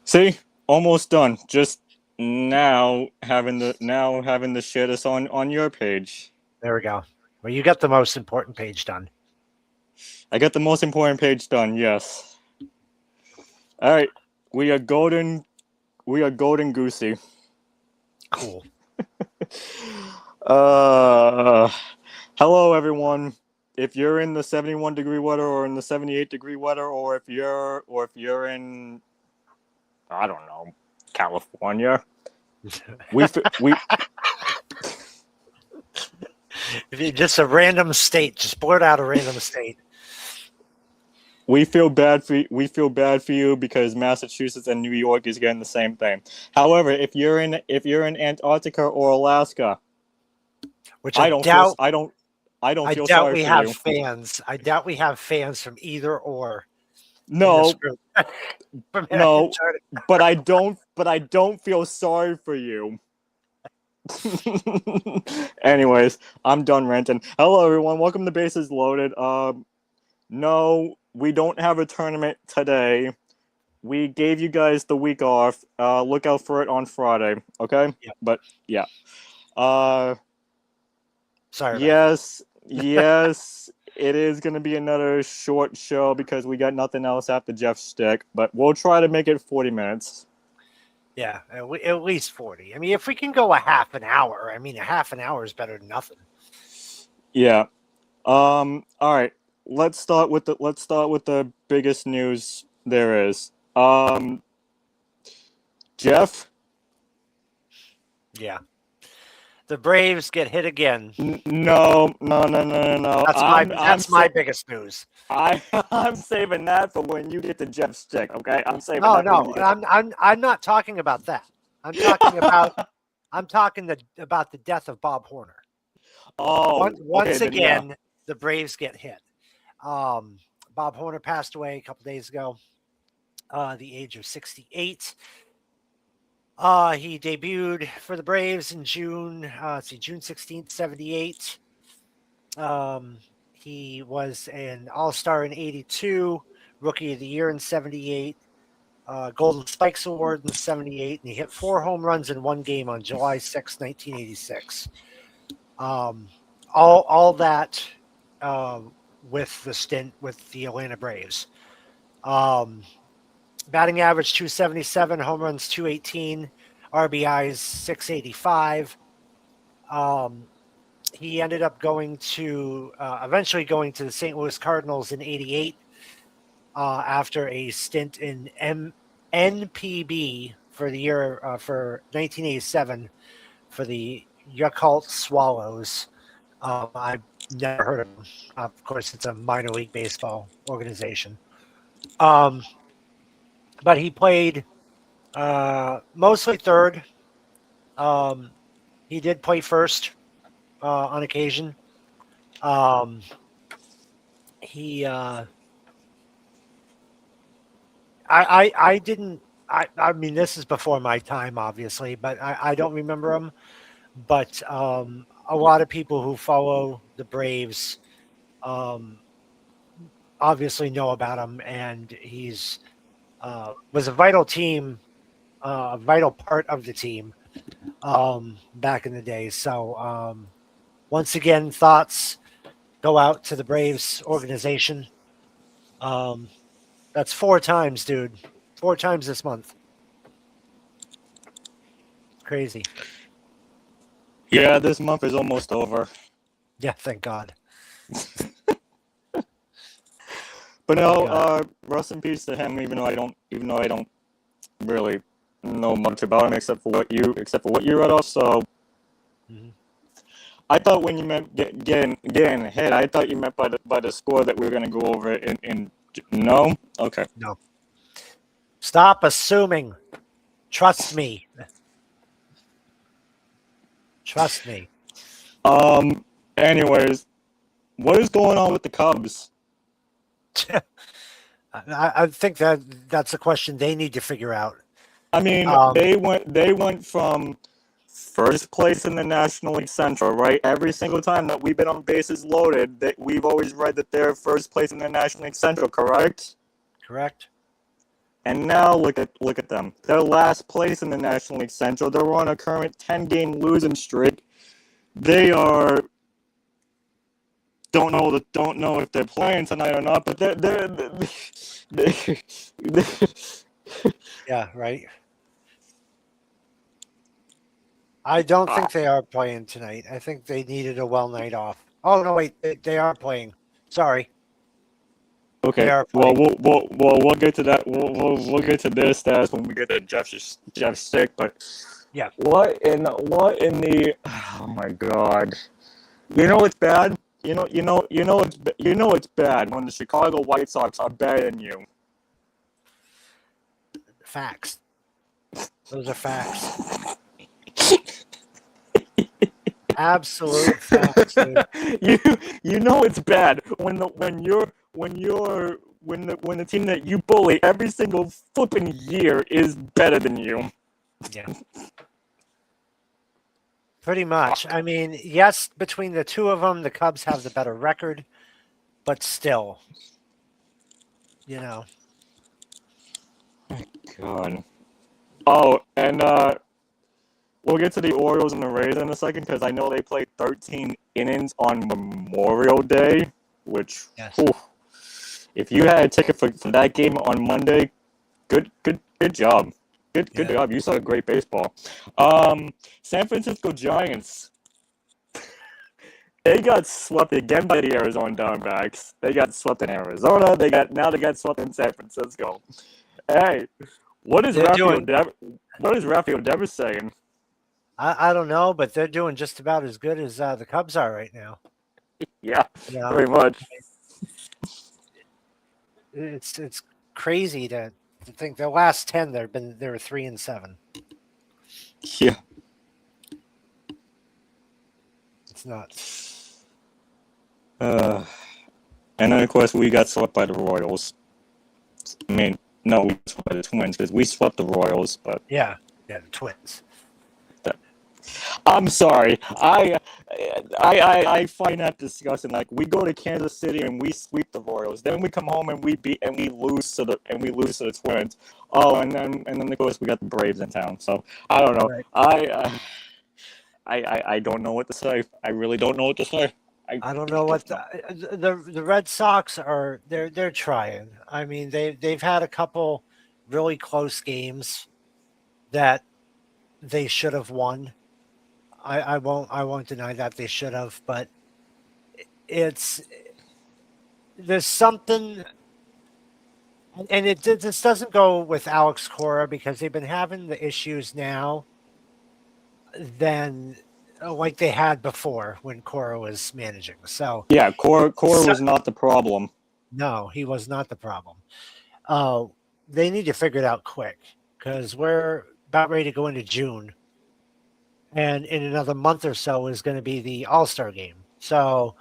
See, almost done. Just now having to share this on your page. There we go. Well, you got the most important page done. I got the most important page done. Yes. All right. We are golden. We are golden goosey. Cool. Uh, hello everyone. If you're in the 71-degree weather or in the 78-degree weather, or if you're in, I don't know, California, we If you just a random state, just blurt out a random state. we feel bad for you because Massachusetts and New York is getting the same thing. However, if you're in Antarctica or Alaska, Which I I don't doubt. feel doubt sorry we for have you. fans. I doubt we have fans from either or. in No, this group. From no, Antarctica. but I don't feel sorry for you. Anyways, I'm done ranting. Hello everyone, welcome to Bases Loaded. No, we don't have a tournament today. We gave you guys the week off. Look out for it on Friday, okay? Yep. But yeah. Sorry. Yes, it is gonna be another short show because we got nothing else after Jeff's stick, but we'll try to make it 40 minutes. Yeah, at least 40. I mean, if we can go a half an hour, a half an hour is better than nothing. Yeah. All right. Let's start with the biggest news there is. Jeff? Yeah. The Braves get hit again. No. That's my biggest news. I'm saving that for when you get to Jeff's stick, okay? I'm saving No, that for when you get I'm not talking about that. I'm talking about the death of Bob Horner. Once again, the Braves get hit. Bob Horner passed away a couple days ago, the age of 68. He debuted for the Braves in June 16th, 78. He was an All-Star in 82, Rookie of the Year in 78, Golden Spikes Award in 78, and he hit 4 home runs in one game on July 6, 1986. All that with the stint with the Atlanta Braves. Batting average 277, home runs 218, RBIs 685. He ended up eventually going to the St. Louis Cardinals in 88 after a stint in NPB for the year for 1987 for the Yakult Swallows. I've never heard of them. Of course, it's a minor league baseball organization. But he played mostly third. He did play first on occasion. I didn't. I mean, this is before my time, obviously, but I don't remember him. But a lot of people who follow the Braves obviously know about him, and he's was a vital part of the team back in the day. So once again, thoughts go out to the Braves organization. That's 4 times, dude. 4 times this month. Crazy. Yeah, this month is almost over. Yeah, thank God. But no, rest in peace to him. Even though I don't really know much about him except for what you read off. So, I thought when you meant getting hit, I thought you meant by the score that we were gonna go over it in no? Okay. No. Stop assuming. Trust me. Trust me. Anyways, what is going on with the Cubs? I think that's a question they need to figure out. I mean, they went from first place in the National League Central, right? Every single time that we've been on Bases Loaded, that we've always read that they're first place in the National League Central, correct? Correct. And now look at them. They're last place in the National League Central. They're on a current 10-game losing streak. They are don't know if they're playing tonight or not, but they're Yeah, right. I don't think they are playing tonight. I think they needed a night off. Oh no, wait, they are playing. Sorry. Okay. They are Well, playing. we'll get to that. We'll get to their stats when we get to Jeff's sick. But Yeah. what in the? Oh my God! You know it's bad. You know it's bad when the Chicago White Sox are better than you. Facts. Those are facts. Absolute facts, dude. You know it's bad when the team that you bully every single flipping year is better than you. Yeah. Pretty much. I mean, yes, between the two of them, the Cubs have the better record, but still, you know. God. Oh, and we'll get to the Orioles and the Rays in a second because I know they played 13 innings on Memorial Day, which, Yes. whew, if you had a ticket for that game on Monday, good job. Good job. You saw great baseball. San Francisco Giants. They got swept again by the Arizona Diamondbacks. They got swept in Arizona. They got swept in San Francisco. Hey, what is Rafael Devers saying? I don't know, but they're doing just about as good as the Cubs are right now. Yeah, You know? very much. It's crazy to think the last 10 they were 3-7. Yeah. It's nuts. And then of course we got swept by the Royals. I mean, no, we swept by the Twins because we swept the Royals, but Yeah, the Twins. I'm sorry. I find that disgusting. Like we go to Kansas City and we sweep the Royals, then we come home and we lose to the Twins. Oh, and then of course we got the Braves in town. So I don't know. Right. I don't know what to say. I really don't know what to say. I don't know what the Red Sox are. They're trying. I mean, they've had a couple really close games that they should have won. I won't deny that they should have, but there's something, and this doesn't go with Alex Cora because they've been having the issues now than like they had before when Cora was managing. So yeah, Cora was not the problem. No, he was not the problem. They need to figure it out quick because we're about ready to go into June. And in another month or so is going to be the All-Star game. So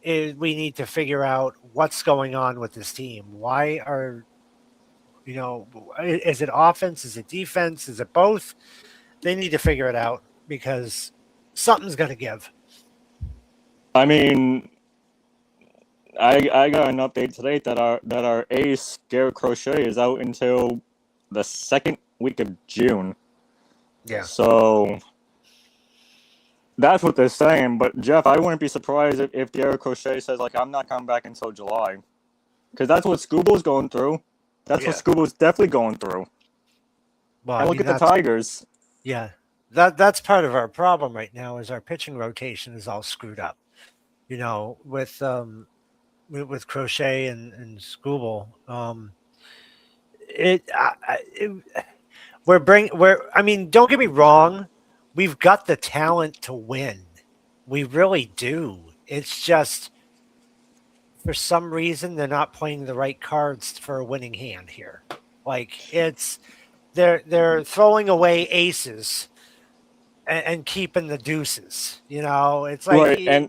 we need to figure out what's going on with this team. Why is it offense? Is it defense? Is it both? They need to figure it out because something's going to give. I mean, I got an update today that our ace, Garrett Crochet, is out until the second week of June. Yeah. So that's what they're saying, but Jeff, I wouldn't be surprised if Garrett Crochet says, like, I'm not coming back until July. Because that's what Scubo's going through. That's what Scubo's definitely going through. Well, and look at the Tigers. Yeah. That's part of our problem right now is our pitching rotation is all screwed up. You know, with Crochet and Scooble. I mean, don't get me wrong. We've got the talent to win. We really do. It's just for some reason they're not playing the right cards for a winning hand here. Like they're throwing away aces and keeping the deuces. You know, it's like right, and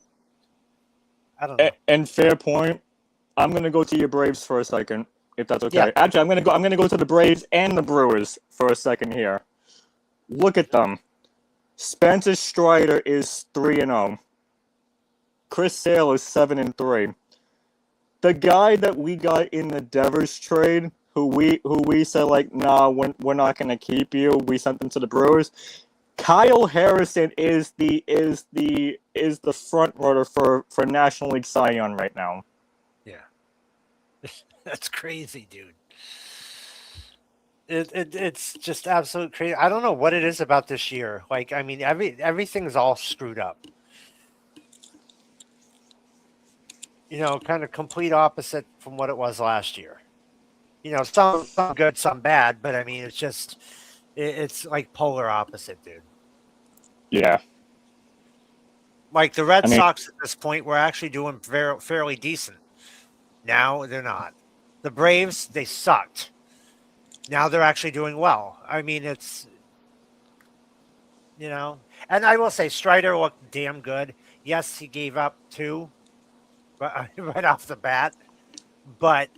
I don't know. And fair point. I'm gonna go to your Braves for a second, if that's okay. Yeah. Actually, I'm gonna go to the Braves and the Brewers for a second here. Look at them. Spencer Strider is 3-0. Chris Sale is 7-3. The guy that we got in the Devers trade who we said like, nah, we're not gonna keep you. We sent them to the Brewers. Kyle Harrison is the front runner for National League Cy Young right now. Yeah. That's crazy, dude. It's just absolute crazy. I don't know what it is about this year. Like, I mean, everything's all screwed up. You know, kind of complete opposite from what it was last year. You know, some good, some bad, but I mean, it's just it's like polar opposite, dude. Yeah, Like the Red I mean, Sox at this point were actually doing fairly decent. Now they're not. The Braves, they sucked. Now they're actually doing well. I mean, it's, you know, and I will say Strider looked damn good. Yes, he gave up two, but right off the bat, but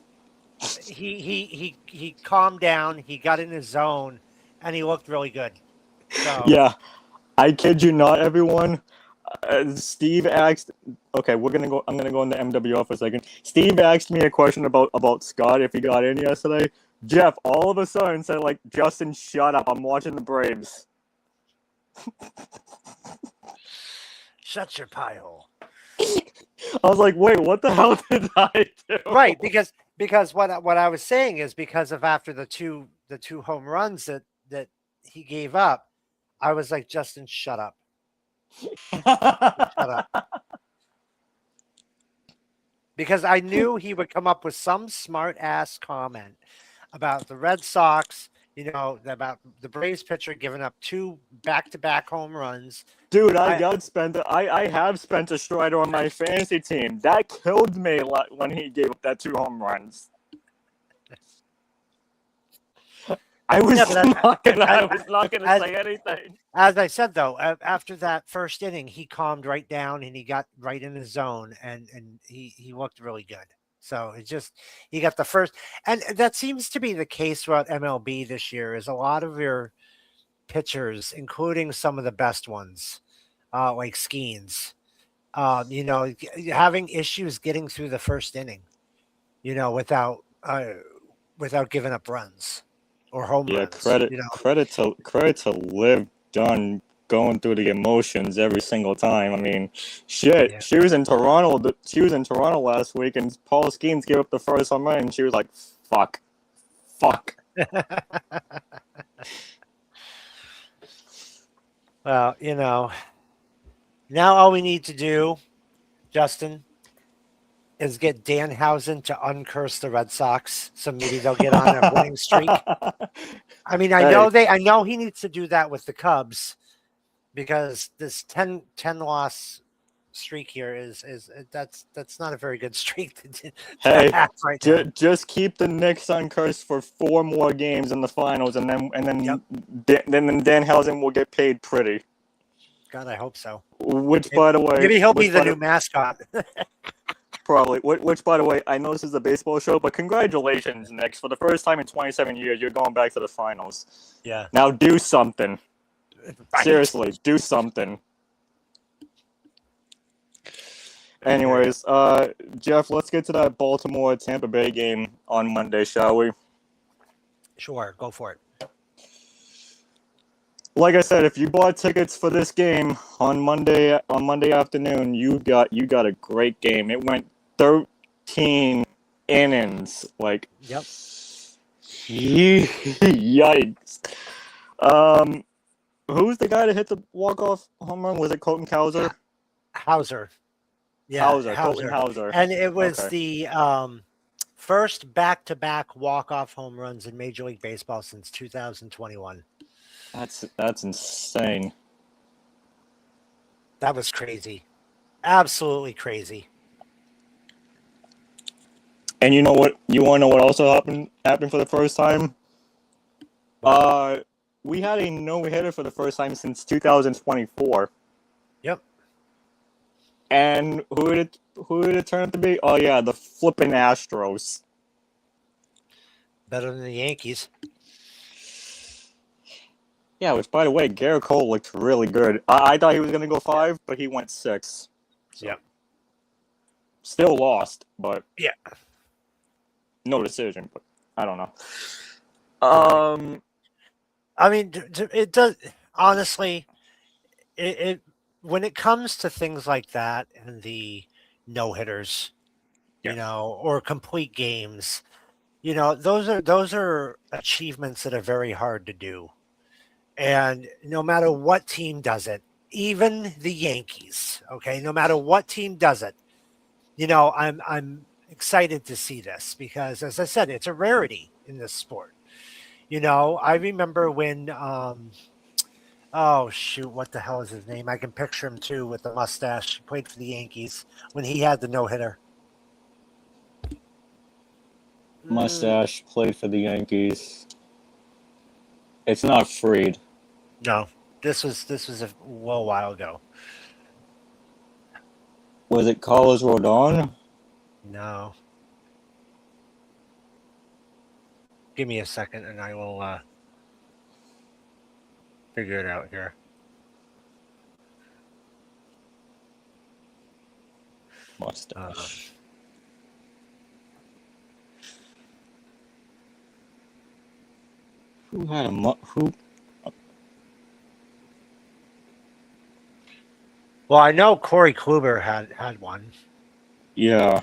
he calmed down. He got in his zone, and he looked really good. So yeah. I kid you not, everyone. Steve asked. Okay, we're gonna go. I'm gonna go into MWL for a second. Steve asked me a question about Scott if he got in yesterday. Jeff all of a sudden said like, Justin, shut up. I'm watching the Braves. shut your pie hole. I was like, wait, what the hell did I do? Right, because what I was saying is because of after the two home runs that he gave up, I was like, Justin, shut up. Shut up. Because I knew he would come up with some smart ass comment about the Red Sox, you know, about the Braves pitcher giving up two back-to-back home runs. Dude, I have Spencer Strider on my fantasy team. That killed me when he gave up that 2 home runs. I was not gonna say anything. As I said, though, after that first inning, he calmed right down and he got right in his zone, and he looked really good. So it just he got the first, and that seems to be the case throughout MLB this year. Is a lot of your pitchers, including some of the best ones, like Skeens, you know, having issues getting through the first inning, you know, without giving up runs or home runs. Credit You know, credit to Liv Dunn going through the emotions every single time. I mean, shit. Yeah. She was in Toronto. She was in Toronto last week, and Paul Skeens gave up the first home run, and she was like, "Fuck." Well, you know, now all we need to do, Justin, is get Danhausen to uncurse the Red Sox, so maybe they'll get on a winning streak. I mean, I know he needs to do that with the Cubs because this 10 loss streak here is that's not a very good streak to Hey, have right now. just keep the Knicks uncursed for 4 more games in the finals, and then Yep. then Danhausen will get paid pretty. God, I hope so. Which, by the way, Maybe he'll be the new mascot. probably. Which, by the way, I know this is a baseball show, but congratulations, Knicks! For the first time in 27 years, you're going back to the finals. Yeah. Now do something. Right. Seriously, do something. Anyways, Jeff, let's get to that Baltimore-Tampa Bay game on Monday, shall we? Sure, go for it. Like I said, if you bought tickets for this game on Monday afternoon, you got a great game. It went 13 innings. Like, Yep. Yikes. Who's the guy that hit the walk-off home run? Was it Colton Cowser? Hauser. Yeah, Colton Hauser. And it was Okay. the first back-to-back walk-off home runs in Major League Baseball since 2021. That's insane. That was crazy. Absolutely crazy. And you know what? You want to know what also happened for the first time? We had a no-hitter for the first time since 2024. Yep. And who did it turn out to be? Oh yeah, the flipping Astros. Better than the Yankees. Yeah, which, by the way, Garrett Cole looked really good. I thought he was going to go 5, but he went 6. So. Yep. Still lost, but yeah, no decision. But I don't know. I mean, it does honestly. It when it comes to things like that and the no hitters, Yeah. or complete games, those are achievements that are very hard to do. And no matter what team does it, even the Yankees, okay, no matter what team does it, I'm excited to see this because, as I said, it's a rarity in this sport. I remember when, oh shoot, what the hell is his name? I can picture him too with the mustache. He played for the Yankees when he had the no hitter. Mustache played for the Yankees. It's not Freed. No, this was a little while ago. Was it Carlos Rodon? No. Give me a second and I will figure it out here. Mustache. Who had a who? Well, I know Corey Kluber had one. Yeah.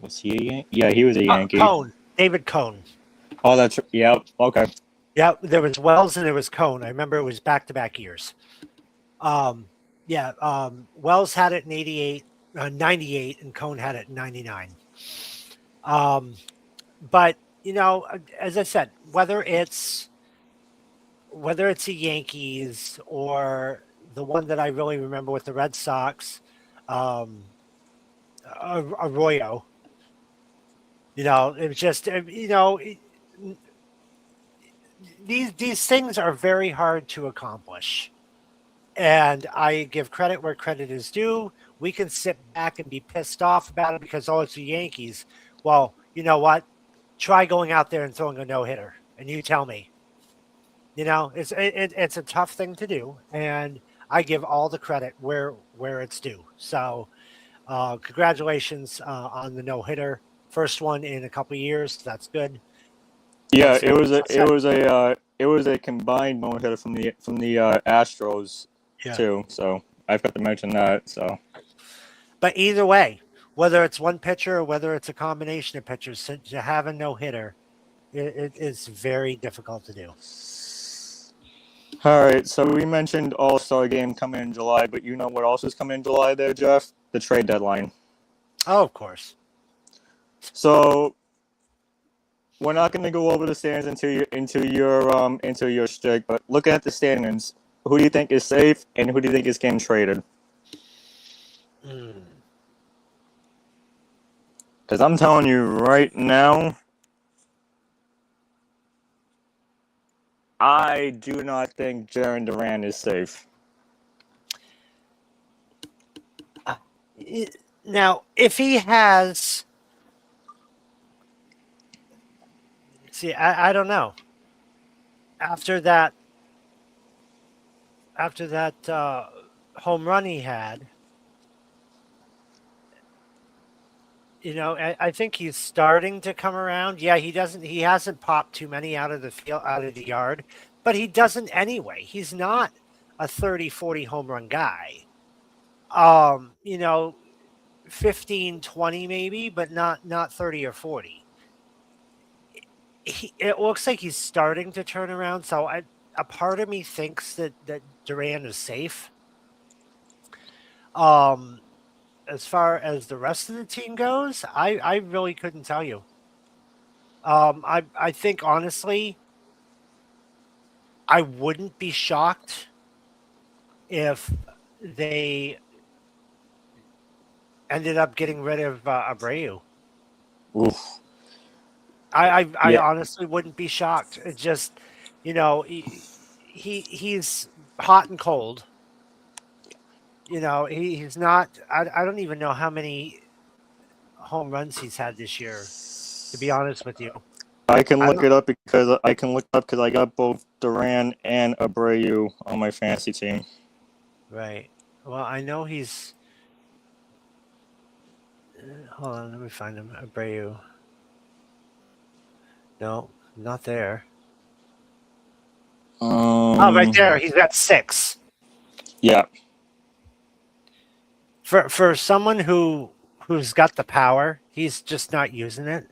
Was he a Yankee? Yeah, he was a Yankee. Cone. David Cone. Oh, that's yeah. Okay. Yeah, there was Wells and there was Cone. I remember it was back-to-back years. Wells had it in 88, 98, and Cone had it in 99. But as I said, whether it's the Yankees or the one that I really remember with the Red Sox, Arroyo. It was just these things are very hard to accomplish, and I give credit where credit is due. We can sit back and be pissed off about it because it's the Yankees. Well, you know what? Try going out there and throwing a no hitter, and you tell me. It's a tough thing to do, and I give all the credit where it's due. So, congratulations on the no hitter, first one in a couple of years. That's good. Yeah, it was a combined no hitter from the Astros too. So I forgot to mention that. So, but either way, whether it's one pitcher or whether it's a combination of pitchers, to have a no hitter, it is very difficult to do. All right, so we mentioned All-Star Game coming in July, but you know what else is coming in July there, Jeff? The trade deadline. Oh, of course. So we're not going to go over the standings into your stick, but looking at the standings, who do you think is safe and who do you think is getting traded? Because I'm telling you right now, I do not think Jarren Duran is safe. Now, if he has, see, I don't know. After that home run he had, I think he's starting to come around. Yeah, he hasn't popped too many out of the field, out of the yard, but he doesn't anyway. He's not a 30, 40 home run guy. 15, 20 maybe, but not 30 or 40. It looks like he's starting to turn around. So a part of me thinks that Duran is safe. As far as the rest of the team goes, I really couldn't tell you. I think honestly, I wouldn't be shocked if they ended up getting rid of Abreu. Oof. I honestly wouldn't be shocked. It just, he's hot and cold. He's not. I don't even know how many home runs he's had this year. To be honest with you, I can look it up because I got both Duran and Abreu on my fantasy team. Right. Well, I know he's. Hold on, let me find him. Abreu. No, not there. Oh, right there. He's got 6. Yeah. For someone who's got the power, he's just not using it.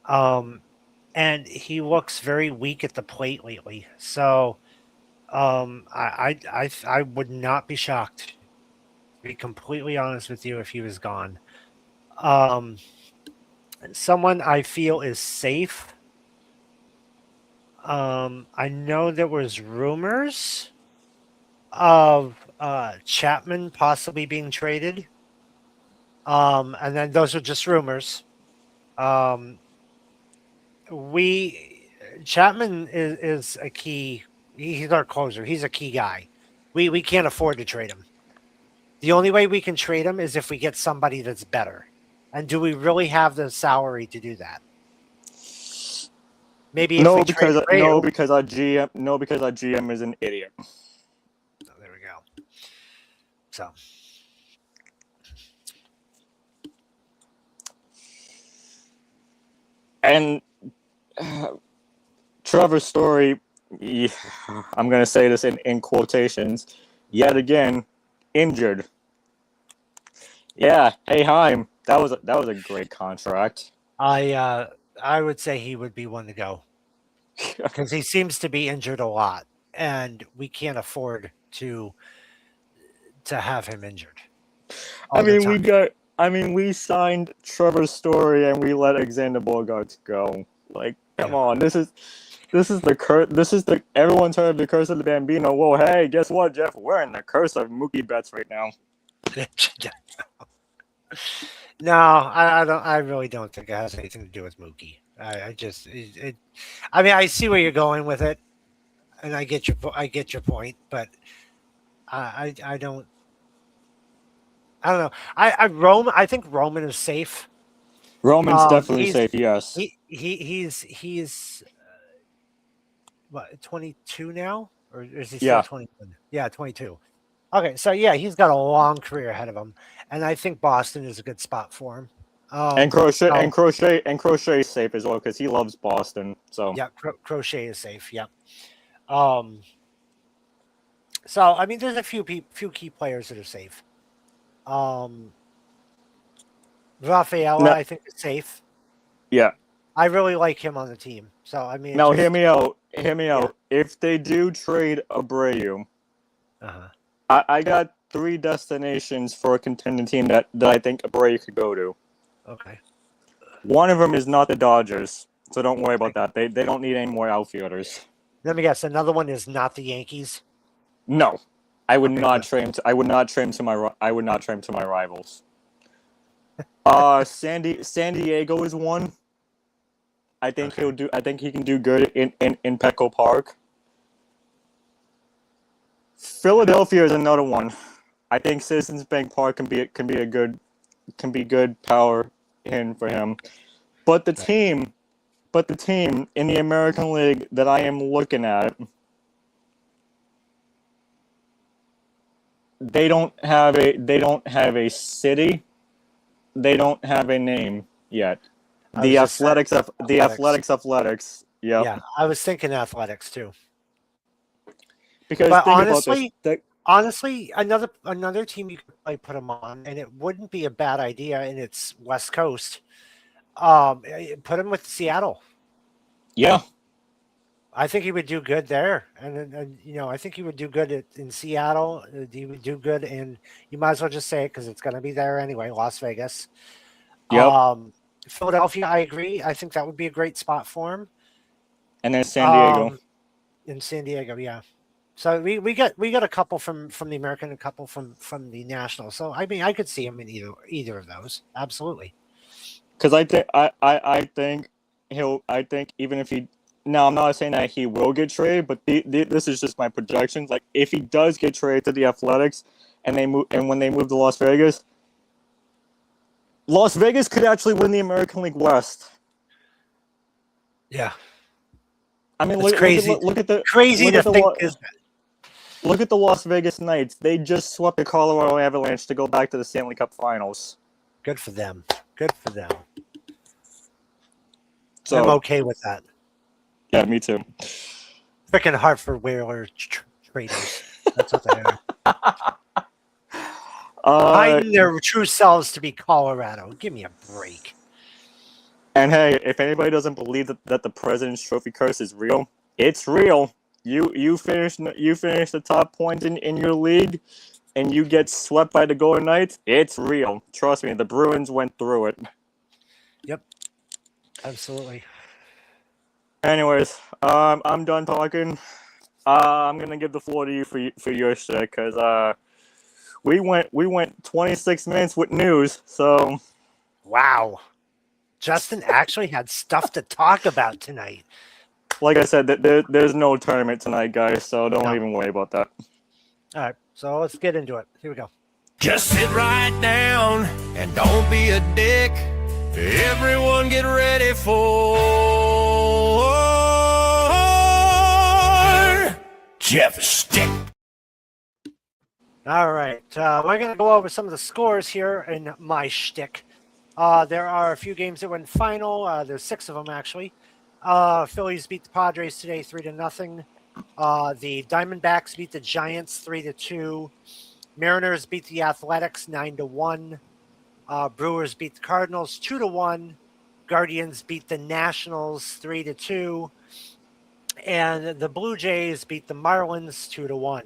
And he looks very weak at the plate lately. So, I would not be shocked, to be completely honest with you, if he was gone. Someone I feel is safe. I know there was rumors of Chapman possibly being traded. And then those are just rumors. Chapman is a key. He's our closer. He's a key guy. We can't afford to trade him. The only way we can trade him is if we get somebody that's better. And do we really have the salary to do that? Maybe if we trade Abreu, because our GM is an idiot. Oh, there we go. So and Trevor Story, I'm going to say this in quotations, yet again, injured. Yeah, hey Heim, that was a great contract. I would say he would be one to go because he seems to be injured a lot, and we can't afford to have him injured. We signed Trevor Story and we let Alexander Bogaerts go. Like, come on, this is the curse. This is the everyone's heard of the curse of the Bambino. Well, hey, guess what, Jeff? We're in the curse of Mookie Betts right now. No, I don't. I really don't think it has anything to do with Mookie. I see where you're going with it, and I get your point, but I don't. I don't know. I think Roman is safe. Roman's definitely safe. Yes. He's what, 22 now, or is he still 21? Yeah, 22. Okay, so yeah, he's got a long career ahead of him, and I think Boston is a good spot for him. And Crochet is safe as well because he loves Boston. So yeah, Crochet is safe. Yep. So I mean, there's a few key players that are safe. Rafaela, I think, is safe. Yeah. I really like him on the team. So I mean, now hear me out. Yeah. If they do trade Abreu, I got 3 destinations for a contending team that I think Abreu could go to. Okay. One of them is not the Dodgers, so don't worry about that. They don't need any more outfielders. Let me guess. Another one is not the Yankees. No, I would not trade him. I would not trade him to my rivals. San Diego is one. I think he'll do. I think he can do good in Petco Park. Philadelphia is another one. I think Citizens Bank Park can be good power in for him. But the team in the American League that I am looking at, they don't have a city. They don't have a name yet. The Athletics. Athletics. Yep. Yeah, I was thinking Athletics too. Because but honestly, another team you could probably put him on, and it wouldn't be a bad idea, and it's West Coast. Put him with Seattle. Yeah, I think he would do good there, and I think he would do good in Seattle. He would do good in. You might as well just say it because it's going to be there anyway. Las Vegas. Yep. Philadelphia, I agree. I think that would be a great spot for him. And then San Diego. In San Diego, yeah. So we got a couple from the American, a couple from the National. So I mean, I could see him in either of those. Absolutely. Because I think even if he. Now, I'm not saying that he will get traded, but this is just my projections. Like, if he does get traded to the Athletics, and when they move to Las Vegas could actually win the American League West. Yeah, I mean, look at the crazy to think is that. Look at the Las Vegas Knights. They just swept the Colorado Avalanche to go back to the Stanley Cup Finals. Good for them. Good for them. So I'm okay with that. yeah, me too. Freaking Hartford Whalers traitors. That's what they are. Hiding their true selves to be Colorado. Give me a break. And hey, if anybody doesn't believe that the President's Trophy curse is real, it's real. You finish the top point in your league, and you get swept by the Golden Knights. It's real. Trust me, the Bruins went through it. Yep, absolutely. Anyways, I'm done talking. I'm gonna give the floor to you for your shit, because we went 26 minutes with news. So Wow. Justin actually had stuff to talk about tonight. like I said, there's no tournament tonight, guys. So don't even worry about that. All right, so let's get into it. Here we go. Just sit right down and don't be a dick. Everyone get ready for Jeff Stick. All right, we're going to go over some of the scores here in my shtick. There are a few games that went final. There's 6 of them, actually. Phillies beat the Padres today 3-0. The Diamondbacks beat the Giants 3-2. Mariners beat the Athletics 9-1. Brewers beat the Cardinals 2-1. Guardians beat the Nationals 3-2. And the Blue Jays beat the Marlins 2-1.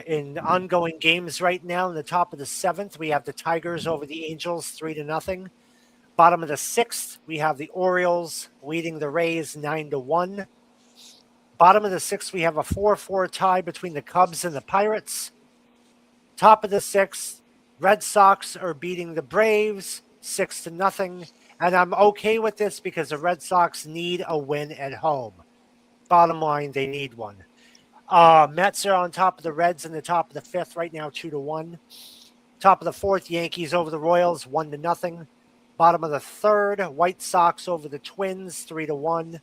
In ongoing games right now, in the top of the 7th, we have the Tigers over the Angels 3-0. Bottom of the 6th, we have the Orioles leading the Rays 9-1. Bottom of the 6th, we have a 4-4 tie between the Cubs and the Pirates. Top of the 6th, Red Sox are beating the Braves 6-0. And I'm okay with this because the Red Sox need a win at home. Bottom line, they need one. Mets are on top of the Reds in the top of the 5th right now, 2-1. Top of the 4th, Yankees over the Royals, 1-0. Bottom of the 3rd, White Sox over the Twins, 3-1.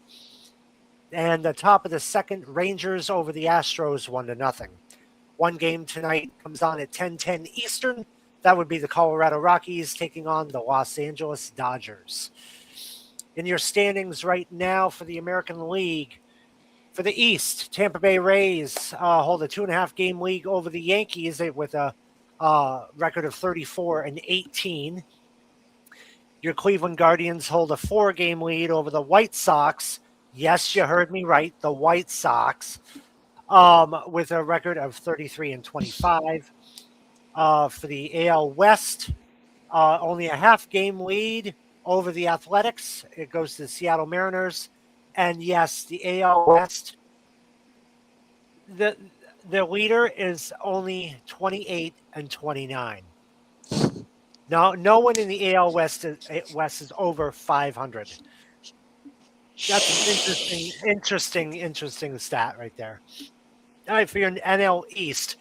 And the top of the 2nd, Rangers over the Astros, 1-0. One game tonight comes on at 10:10 Eastern. That would be the Colorado Rockies taking on the Los Angeles Dodgers. In your standings right now for the American League, for the East, Tampa Bay Rays hold a 2.5 game lead over the Yankees with a record of 34-18. Your Cleveland Guardians hold a 4-game lead over the White Sox. Yes, you heard me right, the White Sox, with a record of 33-25. For the AL West, only a half-game lead over the Athletics. It goes to the Seattle Mariners. And yes, the AL West, the leader is only 28-29. No one in the AL West is over 500. That's an interesting stat right there. All right, for your NL East,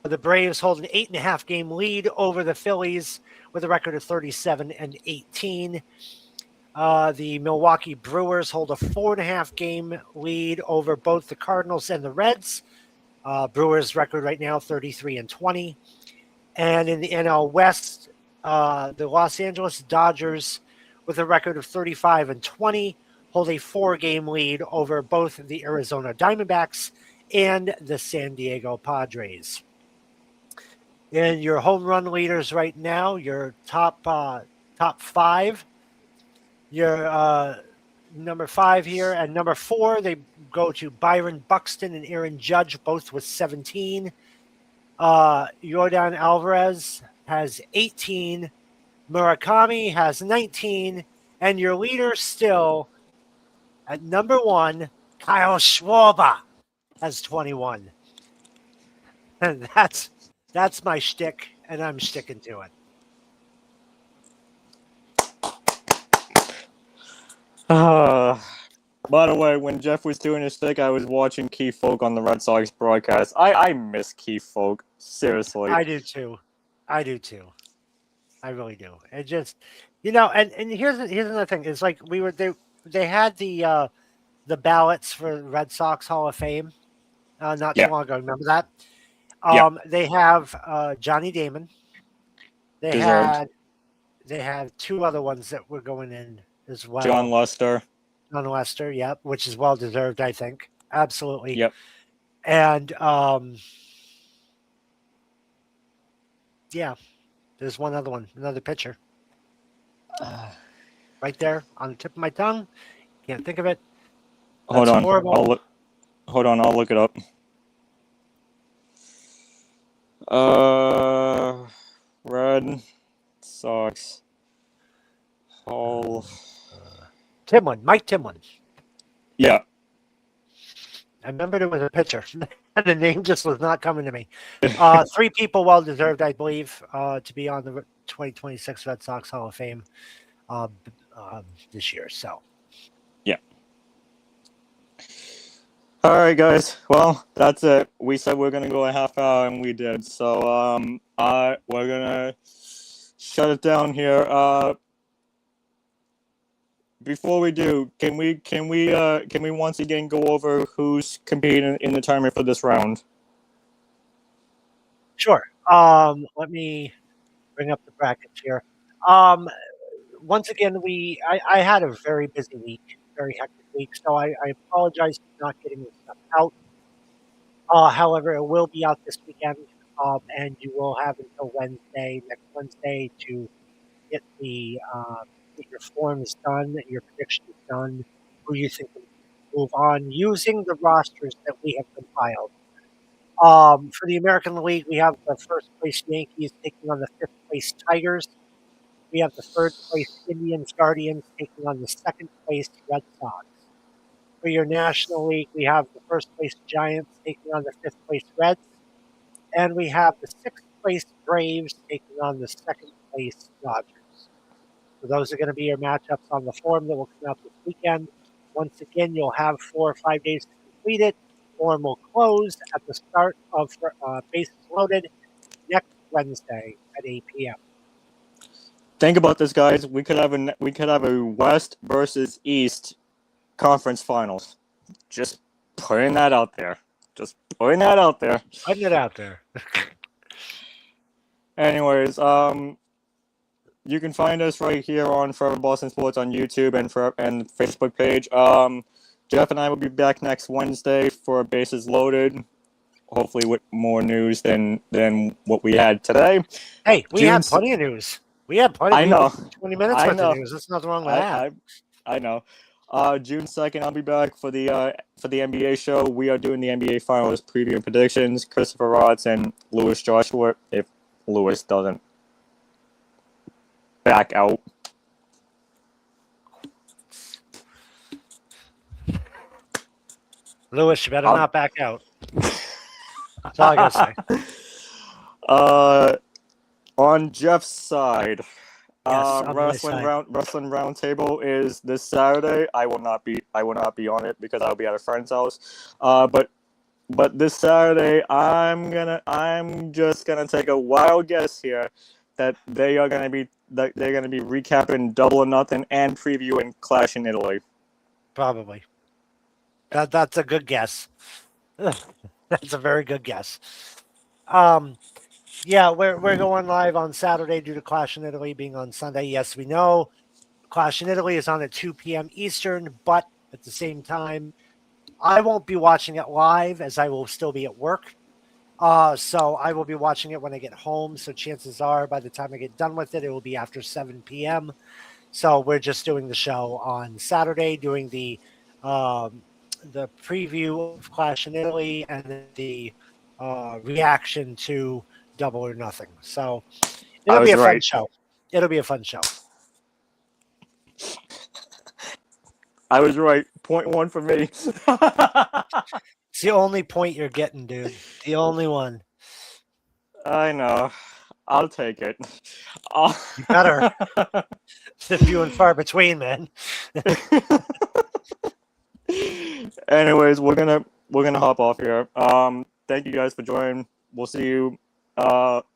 the Braves hold an 8.5 game lead over the Phillies with a record of 37-18. The Milwaukee Brewers hold a 4.5 game lead over both the Cardinals and the Reds. Brewers record right now 33-20. And in the NL West, the Los Angeles Dodgers with a record of 35-20 hold a 4-game lead over both the Arizona Diamondbacks and the San Diego Padres. And your home run leaders right now, your top 5, your number 5 here and number 4, they go to Byron Buxton and Aaron Judge, both with 17. Yordan Alvarez has 18. Murakami has 19. And your leader still at number 1, Kyle Schwarber, has 21. And that's my shtick, and I'm sticking to it. By the way, when Jeff was doing his thing, I was watching Keith Folk on the Red Sox broadcast. I miss Keith Folk. Seriously. I do too. I really do. It just, and here's another thing. It's like they had the ballots for Red Sox Hall of Fame not too long ago. Remember that? They have Johnny Damon, They Deserved. had two other ones that were going in as well. John Lester. John Lester, yep, which is well deserved, I think. Absolutely. Yep. And yeah, there's one other one, another pitcher. Right there on the tip of my tongue. Can't think of it. Hold That's on. horrible. I'll look it up. Red Sox Hall. Mike Timlin. Yeah. I remember there was a pitcher. And the name just was not coming to me. Three people well deserved, I believe, to be on the 2026 Red Sox Hall of Fame this year. So, yeah. All right, guys. Well, that's it. We said we're gonna go a half hour, and we did. So, we're gonna shut it down here. Before we do, can we once again go over who's competing in the tournament for this round? sure. Let me bring up the brackets here. Once again, I had a very busy week, very hectic week, so I apologize for not getting this stuff out. However, it will be out this weekend, and you will have until next Wednesday, to get get your forms done, your predictions done, who you think will move on, using the rosters that we have compiled. For the American League, we have the first place Yankees taking on the fifth place Tigers. We have the third place Indians Guardians taking on the second place Red Sox. For your National League, we have the first place Giants taking on the fifth place Reds. And we have the sixth place Braves taking on the second place Dodgers. So those are going to be your matchups on the form that will come out this weekend. Once again, you'll have 4 or 5 days to complete it. Form will close at the start of Bases Loaded next Wednesday at 8 p.m. Think about this, guys. We could have a West versus East conference finals. Just putting that out there. Putting it out there. Anyways, you can find us right here on Forever Boston Sports on YouTube and Facebook page. Jeff and I will be back next Wednesday for Bases Loaded, hopefully with more news than what we had today. Hey, we had plenty of news. We had plenty. I know. 20 minutes worth of news. There's nothing wrong with that. I know. June 2nd, I'll be back for the NBA show. We are doing the NBA Finals preview and predictions. Christopher Rotz and Louis Joshua, if Louis doesn't back out. Louis, you better not back out. That's all I gotta say. On Jeff's side, Yes, wrestling roundtable is this Saturday. I will not be on it because I'll be at a friend's house. But this Saturday, I'm just gonna take a wild guess here that they're gonna be recapping Double or Nothing and previewing Clash in Italy. Probably. That's a good guess. That's a very good guess. Yeah, we're going live on Saturday due to Clash in Italy being on Sunday. Yes, we know Clash in Italy is on at 2 p.m. Eastern, but at the same time, I won't be watching it live as I will still be at work. So I will be watching it when I get home. So chances are by the time I get done with it, it will be after 7 p.m. So we're just doing the show on Saturday, doing the preview of Clash in Italy and the reaction to Double or Nothing. So it'll be a fun show. It'll be a fun show. I was right. 0.1 for me. It's the only point you're getting, dude. The only one. I know. I'll take it. You better. It's few and far between, man. Anyways, we're gonna hop off here. Thank you guys for joining. We'll see you.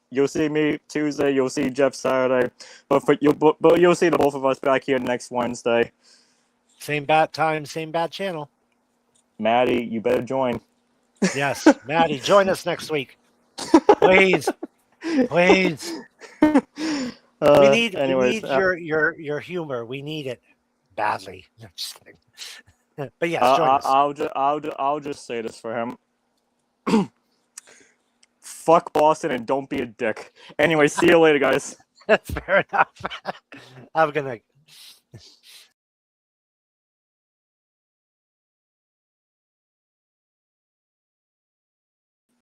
You'll see me Tuesday. You'll see Jeff Saturday. But you'll see the both of us back here next Wednesday. Same bat time, same bat channel. Maddie, you better join. Yes, Maddie, join us next week. Please. Please. we need anyways, your humor. We need it badly. No, just kidding. But yes, join us. I'll just say this for him. Fuck Boston and don't be a dick. Anyway, see you later, guys. Fair enough. Have a good night.